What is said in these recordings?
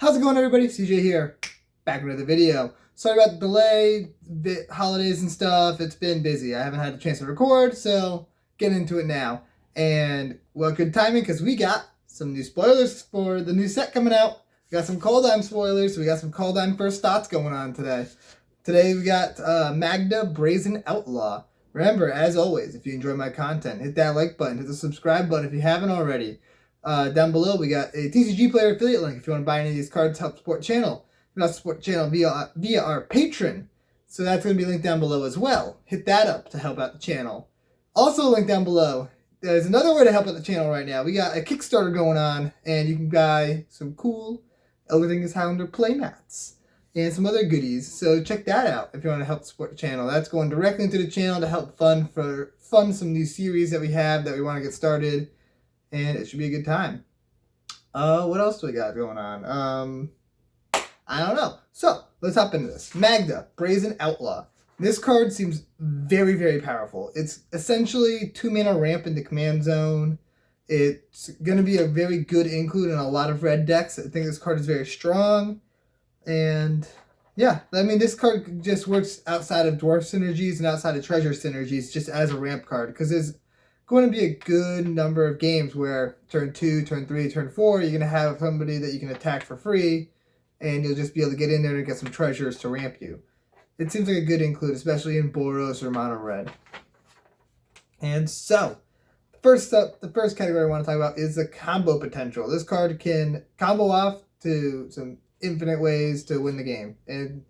How's it going, everybody? CJ here, back with another video. Sorry about the delay, holidays and stuff. It's been busy. I haven't had a chance to record, so get into it now. And, well, good timing, because we got some new spoilers for the new set coming out. We got some Kaldheim spoilers. We got some Kaldheim first thoughts going on today. Today we got Magda, Brazen Outlaw. Remember, as always, if you enjoy my content, hit that like button, hit the subscribe button if you haven't already. Down below, we got a TCG player affiliate link if you want to buy any of these cards to help support the channel. You can also support the channel via our Patreon. So that's going to be linked down below as well. Hit that up to help out the channel. Also linked down below, there's another way to help out the channel right now. We got a Kickstarter going on, and you can buy some cool Everything is Highlander playmats and some other goodies. So check that out if you want to help support the channel. That's going directly into the channel to help fund some new series that we have that we want to get started. And it should be a good time. What else do we got going on? I don't know. So, let's hop into this. Magda, Brazen Outlaw. This card seems very, very powerful. It's essentially 2-mana ramp into command zone. It's going to be a very good include in a lot of red decks. I think this card is very strong. And, yeah. I mean, this card just works outside of Dwarf synergies and outside of Treasure synergies just as a ramp card. Because there's going to be a good number of games where turn 2, turn 3, turn 4, you're going to have somebody that you can attack for free, and you'll just be able to get in there and get some treasures to ramp you. It seems like a good include, especially in Boros or Mono Red. And so, the first category I want to talk about is the combo potential. This card can combo off to some infinite ways to win the game. And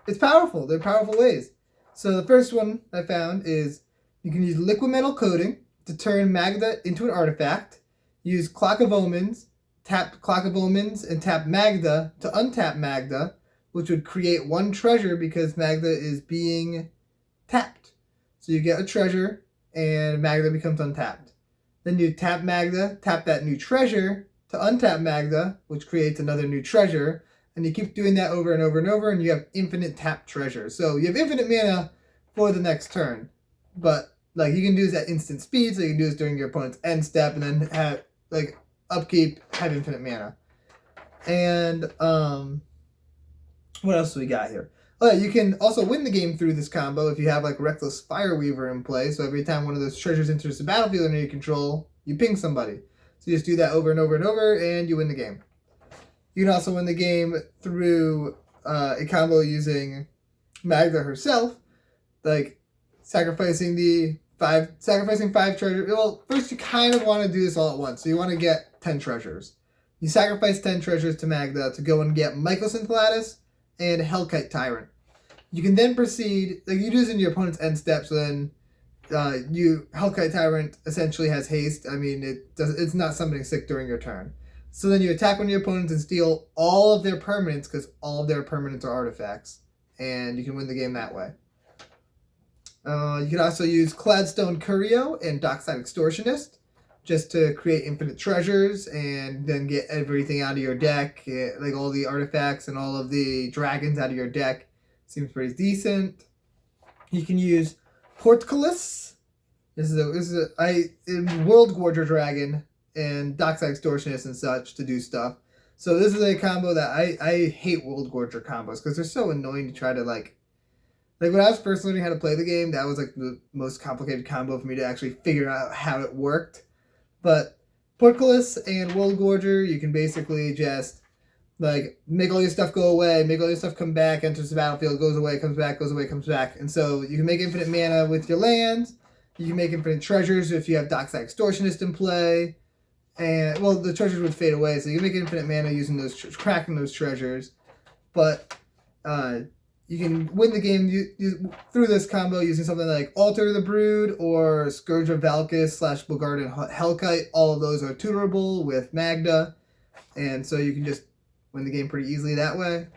it's powerful. They're powerful ways. So the first one I found is you can use Liquid Metal Coating to turn Magda into an artifact, use Clock of Omens, tap Clock of Omens, and tap Magda to untap Magda, which would create 1 treasure because Magda is being tapped. So you get a treasure, and Magda becomes untapped. Then you tap Magda, tap that new treasure to untap Magda, which creates another new treasure, and you keep doing that over and over and over, and you have infinite tap treasures. So you have infinite mana for the next turn, but like, you can do this at instant speed, so you can do this during your opponent's end step, and then have, like, upkeep, have infinite mana. And, what else do we got here? Oh, you can also win the game through this combo if you have, like, Reckless Fireweaver in play, so every time one of those treasures enters the battlefield under your control, you ping somebody. So you just do that over and over and over, and you win the game. You can also win the game through a combo using Magda herself, like, sacrificing 5 treasures. Well, first you kind of want to do this all at once. So you want to get 10 treasures. You sacrifice 10 treasures to Magda to go and get Mycosynth and Hellkite Tyrant. You can then proceed, like, you do this in your opponent's end step, so then Hellkite Tyrant essentially has haste. I mean, it's not summoning sick during your turn. So then you attack one of your opponents and steal all of their permanents, because all of their permanents are artifacts. And you can win the game that way. You can also use Cladstone Curio and Dockside Extortionist just to create infinite treasures and then get everything out of your deck, like all the artifacts and all of the dragons out of your deck. Seems pretty decent. You can use Portcullis. This is a World Gorger Dragon and Dockside Extortionist and such to do stuff. So this is a combo that I hate World Gorger combos because they're so annoying to try to like when I was first learning how to play the game, that was like the most complicated combo for me to actually figure out how it worked. But Portcullis and World Gorger, you can basically just like make all your stuff go away, make all your stuff come back, enters the battlefield, goes away, comes back, goes away, comes back. And so you can make infinite mana with your lands. You can make infinite treasures if you have Dockside Extortionist in play. And, well, the treasures would fade away, so you can make infinite mana using those, cracking those treasures. But, you can win the game through this combo using something like Altar the Brood or Scourge of Valkis / Bogardan Hellkite. All of those are tutorable with Magda. And so you can just win the game pretty easily that way.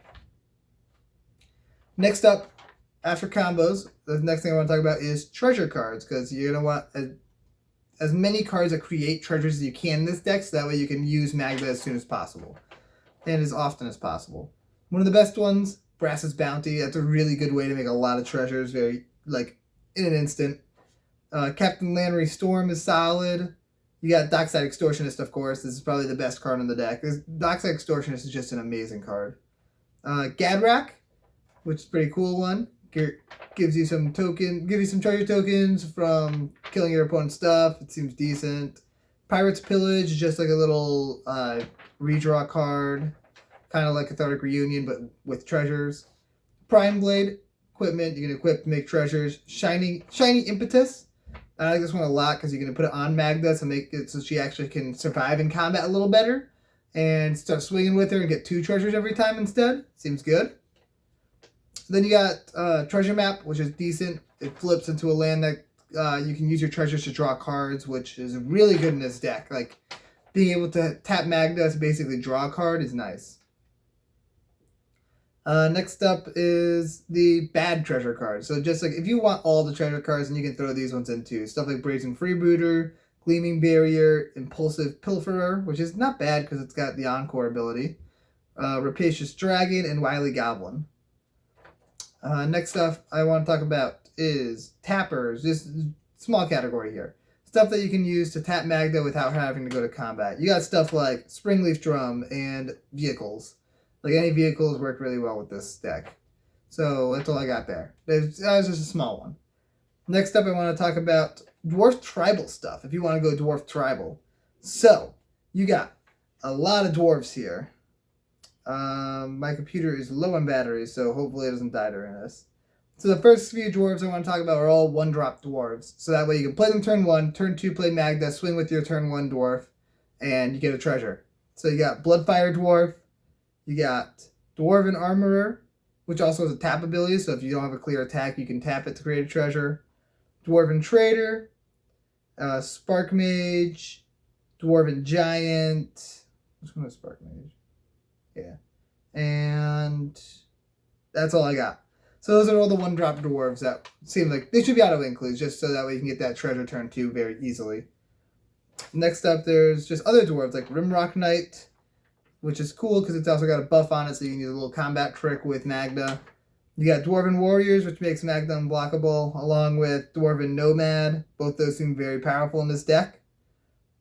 Next up, after combos, the next thing I want to talk about is treasure cards. Because you're going to want as many cards that create treasures as you can in this deck. So that way you can use Magda as soon as possible. And as often as possible. One of the best ones, Brass's Bounty. That's a really good way to make a lot of treasures very, like, in an instant. Captain Lannery Storm is solid. You got Dockside Extortionist, of course. This is probably the best card on the deck. Dockside Extortionist is just an amazing card. Gadrak, which is a pretty cool one. Gives you some treasure tokens from killing your opponent's stuff. It seems decent. Pirate's Pillage is just like a little redraw card. Kind of like Cathartic Reunion, but with treasures. Prime Blade equipment. You can equip to make treasures. Shiny Impetus. I like this one a lot because you can put it on Magda to make it so she actually can survive in combat a little better. And start swinging with her and get 2 treasures every time instead. Seems good. Then you got Treasure Map, which is decent. It flips into a land that you can use your treasures to draw cards, which is really good in this deck. Like, being able to tap Magda to basically draw a card is nice. Next up is the bad treasure cards. So just like, if you want all the treasure cards, then you can throw these ones in too. Stuff like Brazen Freebooter, Gleaming Barrier, Impulsive Pilferer, which is not bad because it's got the Encore ability. Rapacious Dragon, and Wily Goblin. Next up I want to talk about is tappers. This small category here. Stuff that you can use to tap Magda without having to go to combat. You got stuff like Springleaf Drum and vehicles. Like, any vehicles work really well with this deck. So that's all I got there. That was just a small one. Next up I want to talk about Dwarf Tribal stuff, if you want to go Dwarf Tribal. So, you got a lot of dwarves here. My computer is low on batteries, so hopefully it doesn't die during this. So the first few dwarves I want to talk about are all 1-drop dwarves. So that way you can play them turn 1, turn 2 play Magda, swing with your turn 1 dwarf, and you get a treasure. So you got Bloodfire Dwarf, you got Dwarven Armorer, which also has a tap ability, so if you don't have a clear attack, you can tap it to create a treasure. Dwarven Trader, Spark Mage, Dwarven Giant. Which one is Spark Mage? Yeah. And that's all I got. So those are all the 1-drop dwarves that seem like they should be auto includes, just so that way you can get that treasure turn 2 very easily. Next up, there's just other dwarves like Rimrock Knight, which is cool because it's also got a buff on it, so you can use a little combat trick with Magda. You got Dwarven Warriors, which makes Magda unblockable, along with Dwarven Nomad. Both those seem very powerful in this deck.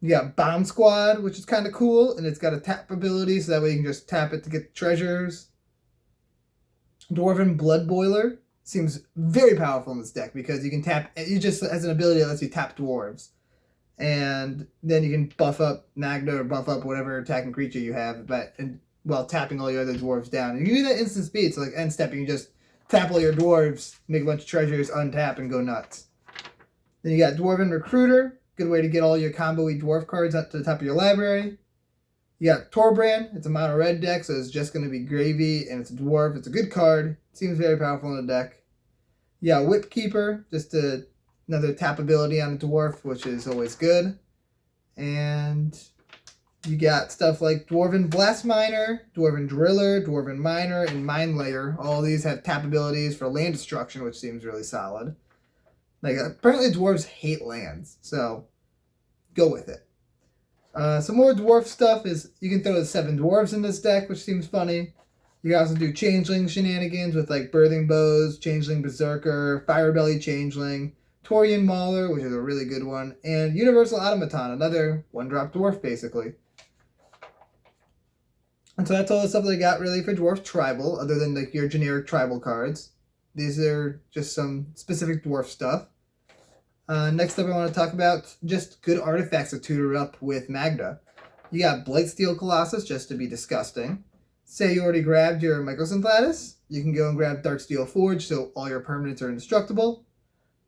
You got Bomb Squad, which is kind of cool, and it's got a tap ability, so that way you can just tap it to get treasures. Dwarven Blood Boiler seems very powerful in this deck because you can tap, it just has an ability that lets you tap dwarves. And then you can buff up Magda or buff up whatever attacking creature you have, while tapping all your other dwarves down. And you can do that instant speed, so like end step, you can just tap all your dwarves, make a bunch of treasures, untap, and go nuts. Then you got Dwarven Recruiter, good way to get all your combo-y dwarf cards up to the top of your library. You got Torbrand, it's a mono red deck, so it's just going to be gravy, and it's a dwarf, it's a good card, seems very powerful in the deck. You got Whip Keeper, just another tap ability on a dwarf, which is always good. And you got stuff like Dwarven Blast Miner, Dwarven Driller, Dwarven Miner, and Mine Layer. All these have tap abilities for land destruction, which seems really solid. Like, apparently dwarves hate lands, so go with it. Some more dwarf stuff is, you can throw the 7 dwarves in this deck, which seems funny. You can also do Changeling shenanigans with like Birthing Bows, Changeling Berserker, Firebelly Changeling, Torian Mauler, which is a really good one, and Universal Automaton, another 1-drop dwarf basically. And so that's all the stuff that I got really for Dwarf Tribal, other than like your generic tribal cards. These are just some specific dwarf stuff. Next up I want to talk about just good artifacts to tutor up with Magda. You got Blightsteel Colossus, just to be disgusting. Say you already grabbed your Mycosynth Lattice, you can go and grab Darksteel Forge, so all your permanents are indestructible.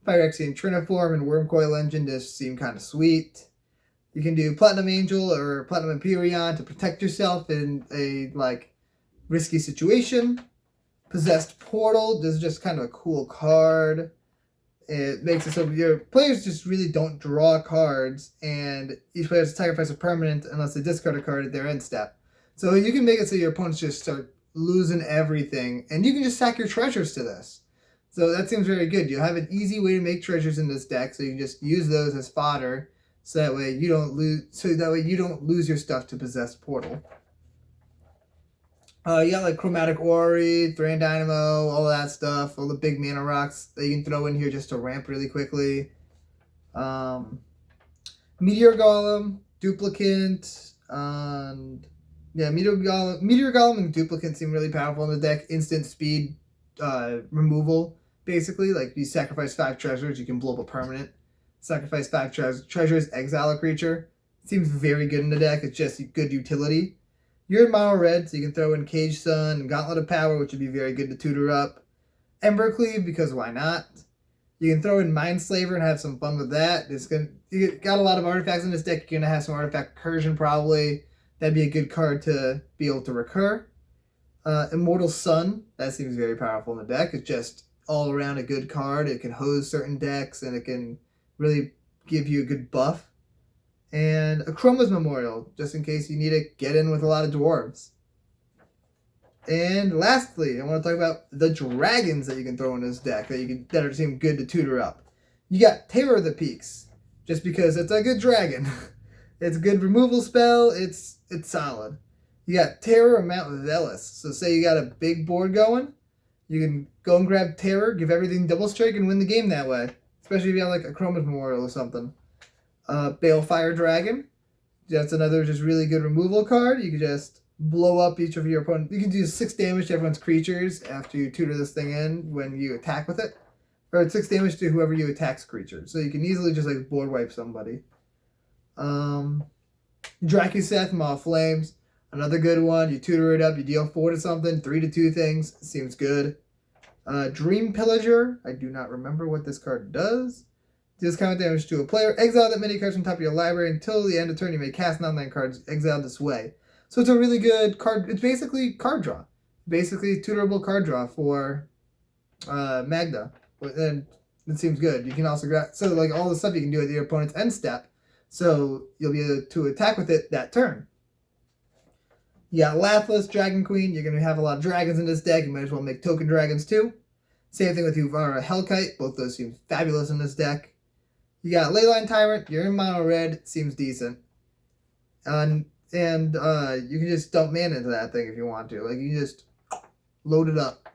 Phyrexian Triniform and Wormcoil Engine just seem kind of sweet. You can do Platinum Angel or Platinum Empyrean to protect yourself in a risky situation. Possessed Portal, this is just kind of a cool card. It makes it so your players just really don't draw cards, and each player has to sacrifice a permanent unless they discard a card at their end step. So you can make it so your opponents just start losing everything, and you can just sack your treasures to this. So that seems very good. You have an easy way to make treasures in this deck, so you can just use those as fodder, so that way you don't lose your stuff to Possessed Portal. You got like Chromatic Orrery, Thran Dynamo, all that stuff, all the big mana rocks that you can throw in here just to ramp really quickly. And Meteor Golem, Duplicant, and yeah, Meteor Golem and Duplicant seem really powerful in the deck. Instant speed removal, basically. Like, you sacrifice 5 treasures, you can blow up a permanent. Sacrifice 5 treasures, exile a creature. Seems very good in the deck. It's just good utility. You're in mono red, so you can throw in Cage Sun and Gauntlet of Power, which would be very good to tutor up. Embercleave, because why not? You can throw in Mindslaver and have some fun with that. You got a lot of artifacts in this deck. You're going to have some artifact recursion probably. That'd be a good card to be able to recur. Immortal Sun, that seems very powerful in the deck. It's just all around a good card. It can hose certain decks and it can really give you a good buff. And Chroma's Memorial, just in case you need to get in with a lot of dwarves. And lastly, I want to talk about the dragons that you can throw in this deck that seem good to tutor up. You got Terror of the Peaks, just because it's a good dragon. It's a good removal spell. It's solid. You got Terror of Mount Velis. So say you got a big board going, you can go and grab Terror, give everything double strike, and win the game that way. Especially if you have like a Chroma's Memorial or something. Balefire Dragon. That's another just really good removal card. You can just blow up each of your opponent. You can do 6 damage to everyone's creatures after you tutor this thing in when you attack with it. Or it's 6 damage to whoever you attack's creature. So you can easily just like board wipe somebody. Dracuseth, Maw of Flames. Another good one. You tutor it up, you deal 4 to something, 3 to 2 things. Seems good. Dream Pillager. I do not remember what this card does. Deals counter damage to a player. Exile that many cards from top of your library until the end of turn. You may cast non-land cards exiled this way. So it's a really good card. It's basically card draw. Basically tutorable card draw for Magda. And it seems good. You can also grab, so like all the stuff you can do at your opponent's end step. So you'll be able to attack with it that turn. You got Lathless, Dragon Queen. You're going to have a lot of dragons in this deck. You might as well make token dragons too. Same thing with Uvara Hellkite. Both those seem fabulous in this deck. You got Leyline Tyrant. You're in mono red. Seems decent. And you can just dump mana into that thing if you want to. Like, you can just load it up.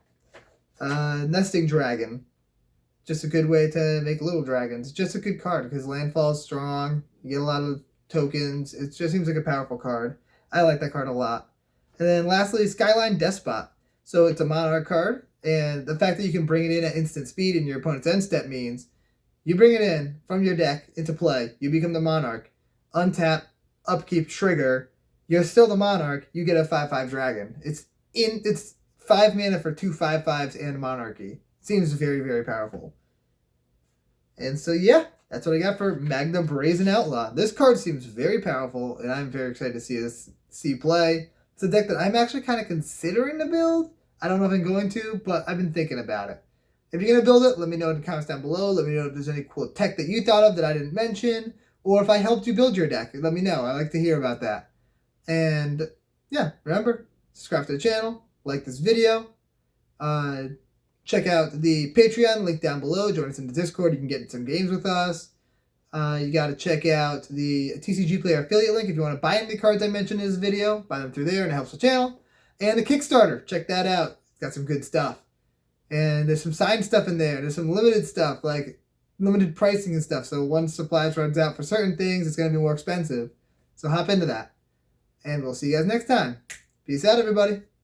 Nesting Dragon. Just a good way to make little dragons. It's just a good card because landfall is strong. You get a lot of tokens. It just seems like a powerful card. I like that card a lot. And then lastly, Skyline Deskbot. So it's a monarch card. And the fact that you can bring it in at instant speed in your opponent's end step means you bring it in from your deck into play. You become the monarch. Untap, upkeep, trigger. You're still the monarch. You get a 5/5 dragon. It's 5 mana for 2 5/5s and monarchy. Seems very, very powerful. And so yeah, that's what I got for Magda Brazen Outlaw. This card seems very powerful, and I'm very excited to see play. It's a deck that I'm actually kind of considering to build. I don't know if I'm going to, but I've been thinking about it. If you're going to build it, let me know in the comments down below. Let me know if there's any cool tech that you thought of that I didn't mention, or if I helped you build your deck. Let me know. I like to hear about that. And yeah, remember, subscribe to the channel, like this video, check out the Patreon, link down below. Join us in the Discord. You can get in some games with us. You got to check out the TCG Player affiliate link if you want to buy any of the cards I mentioned in this video. Buy them through there, and it helps the channel. And the Kickstarter, check that out. It's got some good stuff. And there's some signed stuff in there. There's some limited stuff, like limited pricing and stuff. So once supplies runs out for certain things, it's going to be more expensive. So hop into that. And we'll see you guys next time. Peace out, everybody.